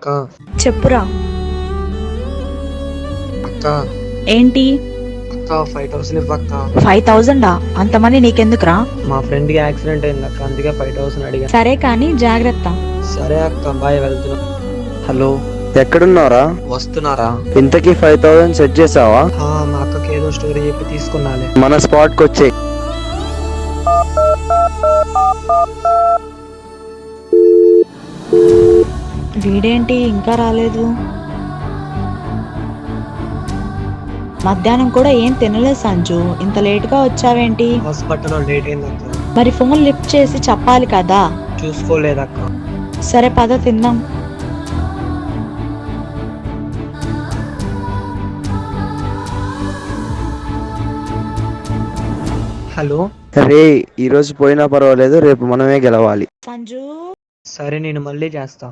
అక్క చెప్పురా. అక్క ఏంటి? అక్క 5,000 ఇవ్వక్క. 5,000? అంత మనీ నీకెందుకురా? మా ఫ్రెండ్ కి యాక్సిడెంట్ అయింది అక్క, అందుకే 5,000 అడిగా. సరే కానీ జాగ్రత్త. సరే అక్క, బాయ్, వెళ్తున్నా. హలో, ఎక్కడున్నారా? వస్తున్నారా? ఇంతకీ 5,000 సెట్ చేసావా? మా అక్కకి ఏదో స్టోరీ చెప్పి తీసుకున్నాలే. మన స్పాట్ కి వచ్చే. వీడేంటి ఇంకా రాలేదు? మధ్యాహ్నం కూడా ఏం తినలేదు సంజు, ఇంత లేట్గా వచ్చావేంటి? హాస్పిటల్లో లేట్ అయింది అక్క. మరి ఫోన్ లిఫ్ట్ చేసి చెప్పాలి కదా. చూసుకోలేదక్క. సరే పద తిందాం. హలో. రే, ఈ రోజు పోయినా పర్వాలేదు, రేపు మనమే గెలవాలి. సంజు. సరే, నేను మళ్ళీ చేస్తా.